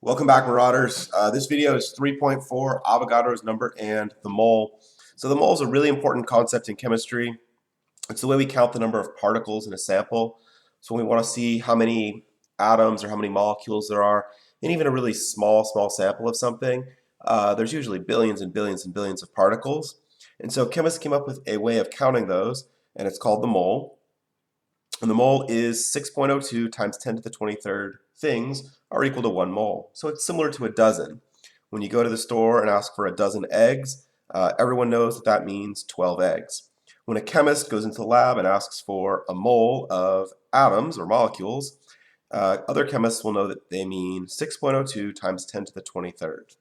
Welcome back, Marauders. This video is 3.4, Avogadro's number and the mole. So the mole is a really important concept in chemistry. It's the way we count the number of particles in a sample. So when we want to see how many atoms or how many molecules there are in even a really small sample of something, there's usually billions and billions and billions of particles. And so chemists came up with a way of counting those, and it's called the mole. And the mole is 6.02 times 10 to the 23rd things are equal to 1 mole. So it's similar to a dozen. When you go to the store and ask for a dozen eggs, everyone knows that that means 12 eggs. When a chemist goes into the lab and asks for a mole of atoms or molecules, other chemists will know that they mean 6.02 times 10 to the 23rd.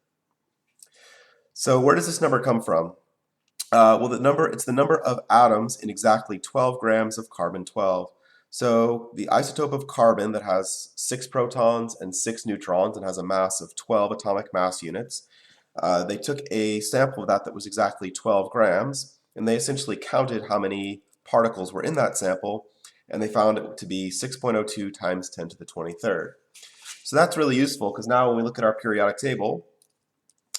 So where does this number come from? It's the number of atoms in exactly 12 grams of carbon-12. So the isotope of carbon that has 6 protons and 6 neutrons and has a mass of 12 atomic mass units, they took a sample of that was exactly 12 grams, and they essentially counted how many particles were in that sample, and they found it to be 6.02 times 10 to the 23rd. So that's really useful because now when we look at our periodic table,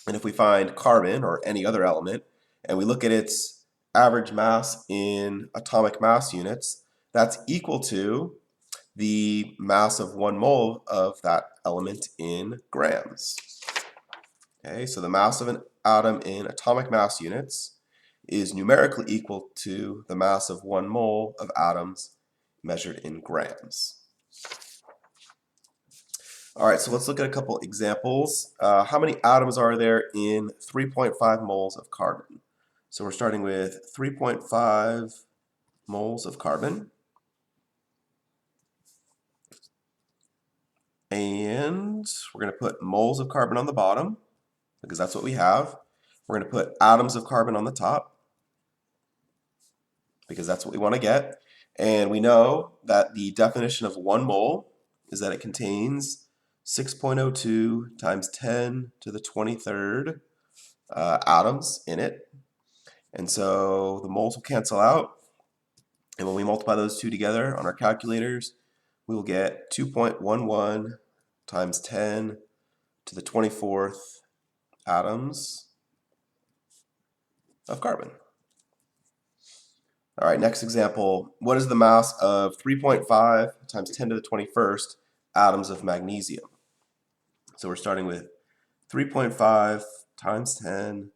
and if we find carbon or any other element, and we look at its average mass in atomic mass units, that's equal to the mass of 1 mole of that element in grams. Okay, so the mass of an atom in atomic mass units is numerically equal to the mass of 1 mole of atoms measured in grams. All right, so let's look at a couple examples. How many atoms are there in 3.5 moles of carbon? So we're starting with 3.5 moles of carbon. And we're going to put moles of carbon on the bottom because that's what we have. We're going to put atoms of carbon on the top because that's what we want to get. And we know that the definition of 1 mole is that it contains 6.02 times 10 to the 23rd atoms in it. And so the moles will cancel out. And when we multiply those two together on our calculators, we will get 2.11 times 10 to the 24th atoms of carbon. All right, next example. What is the mass of 3.5 times 10 to the 21st atoms of magnesium? So we're starting with 3.5 times 10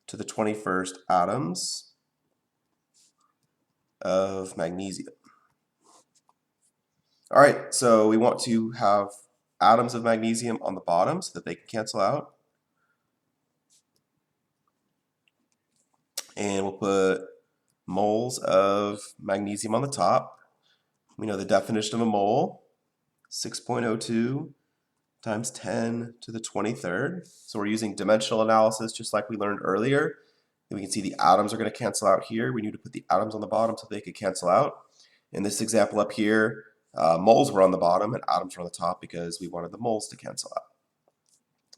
to the 21st atoms of magnesium. All right, so we want to have atoms of magnesium on the bottom so that they can cancel out. And we'll put moles of magnesium on the top. We know the definition of a mole, 6.02 times 10 to the 23rd. So we're using dimensional analysis just like we learned earlier. And we can see the atoms are going to cancel out here. We need to put the atoms on the bottom so they could cancel out. In this example up here, moles were on the bottom and atoms were on the top because we wanted the moles to cancel out.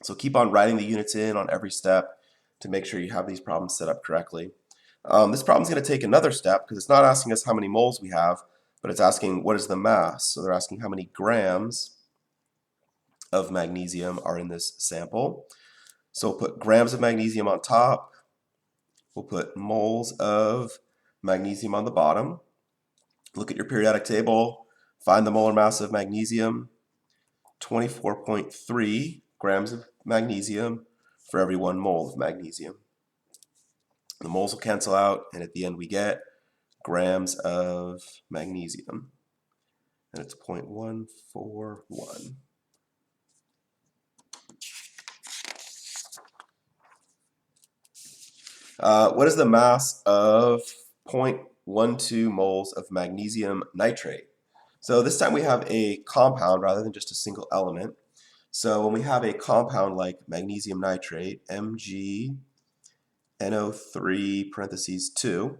So keep on writing the units in on every step to make sure you have these problems set up correctly. This problem is going to take another step because it's not asking us how many moles we have, but it's asking what is the mass. So they're asking how many grams of magnesium are in this sample. So we'll put grams of magnesium on top. We'll put moles of magnesium on the bottom. Look at your periodic table. Find the molar mass of magnesium. 24.3 grams of magnesium for every 1 mole of magnesium. The moles will cancel out, and at the end we get grams of magnesium. And it's 0.141. What is the mass of 0.12 moles of magnesium nitrate? So this time we have a compound rather than just a single element. So when we have a compound like magnesium nitrate, MgNO3 parentheses 2,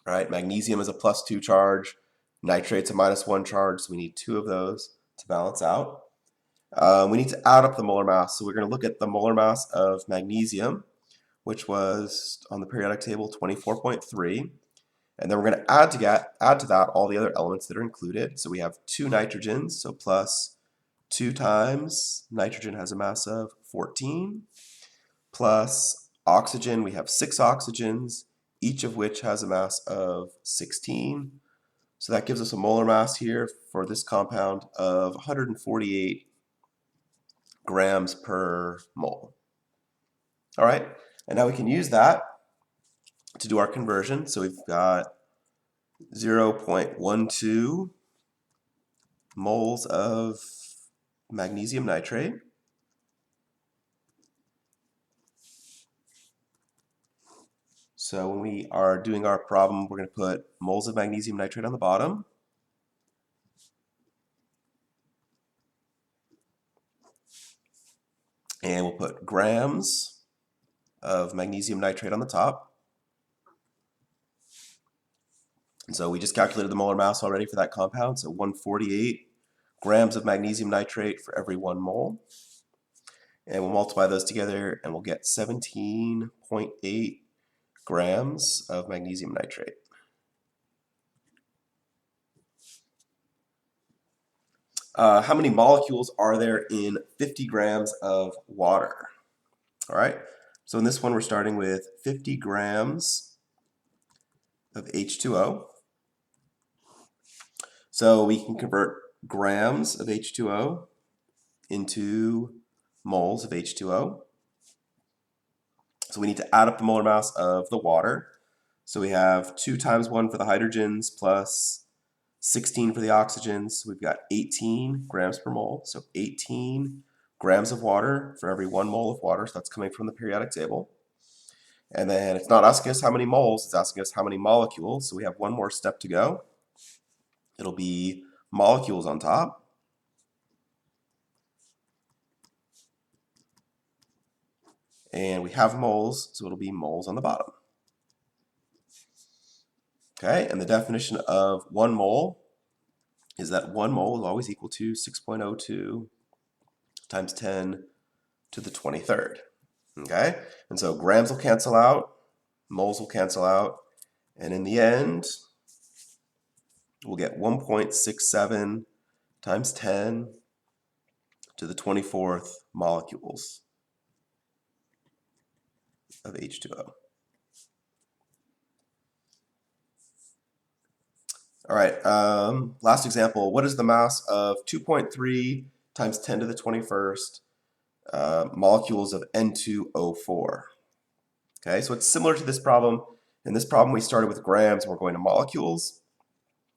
right? Magnesium is a +2 charge, nitrate's a -1 charge, so we need 2 of those to balance out. We need to add up the molar mass, so we're going to look at the molar mass of magnesium, which was on the periodic table 24.3, and then we're going to add to that all the other elements that are included. So we have 2 nitrogens, so plus 2 times nitrogen has a mass of 14, plus oxygen, we have 6 oxygens, each of which has a mass of 16. So that gives us a molar mass here for this compound of 148 grams per mole. All right, and now we can use that to do our conversion. So we've got 0.12 moles of magnesium nitrate. So when we are doing our problem, we're going to put moles of magnesium nitrate on the bottom. And we'll put grams of magnesium nitrate on the top. And so we just calculated the molar mass already for that compound, so 148 grams of magnesium nitrate for every 1 mole. And we'll multiply those together and we'll get 17.8 grams of magnesium nitrate. How many molecules are there in 50 grams of water? All right, so in this one we're starting with 50 grams of H2O. So we can convert grams of H2O into moles of H2O. So we need to add up the molar mass of the water. So we have 2 times 1 for the hydrogens plus 16 for the oxygens. So we've got 18 grams per mole. So 18 grams of water for every 1 mole of water. So that's coming from the periodic table. And then it's not asking us how many moles, it's asking us how many molecules. So we have one more step to go. It'll be molecules on top. And we have moles, so it'll be moles on the bottom. Okay, and the definition of 1 mole is that 1 mole is always equal to 6.02 times 10 to the 23rd. Okay, and so grams will cancel out, moles will cancel out, and in the end, we'll get 1.67 times 10 to the 24th molecules of H2O. All right, last example. What is the mass of 2.3 times 10 to the 21st molecules of N2O4? Okay, so it's similar to this problem. In this problem, we started with grams and we're going to molecules.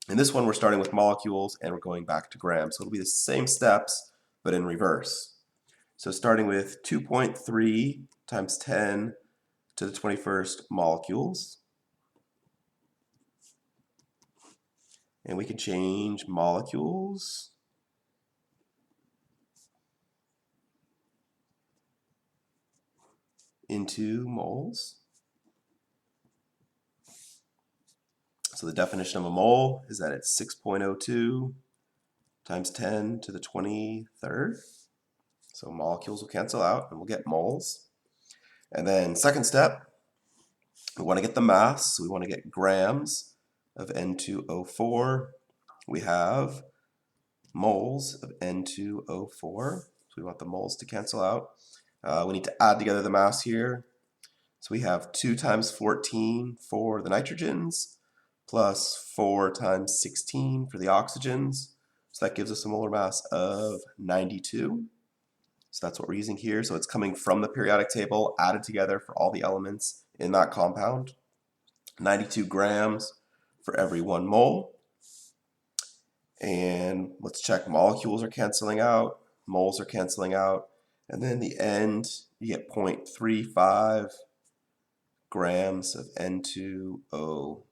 In this one, we're starting with molecules and we're going back to grams. So it'll be the same steps, but in reverse. So starting with 2.3 times 10 to the 21st molecules. And we can change molecules into moles. So the definition of a mole is that it's 6.02 times 10 to the 23rd. So molecules will cancel out and we'll get moles. And then second step, we want to get the mass. So we want to get grams of N2O4. We have moles of N2O4. So we want the moles to cancel out. We need to add together the mass here. So we have 2 times 14 for the nitrogens plus 4 times 16 for the oxygens. So that gives us a molar mass of 92. So that's what we're using here. So it's coming from the periodic table, added together for all the elements in that compound. 92 grams for every 1 mole. And let's check, molecules are canceling out, moles are canceling out. And then in the end, you get 0.35 grams of N2O4.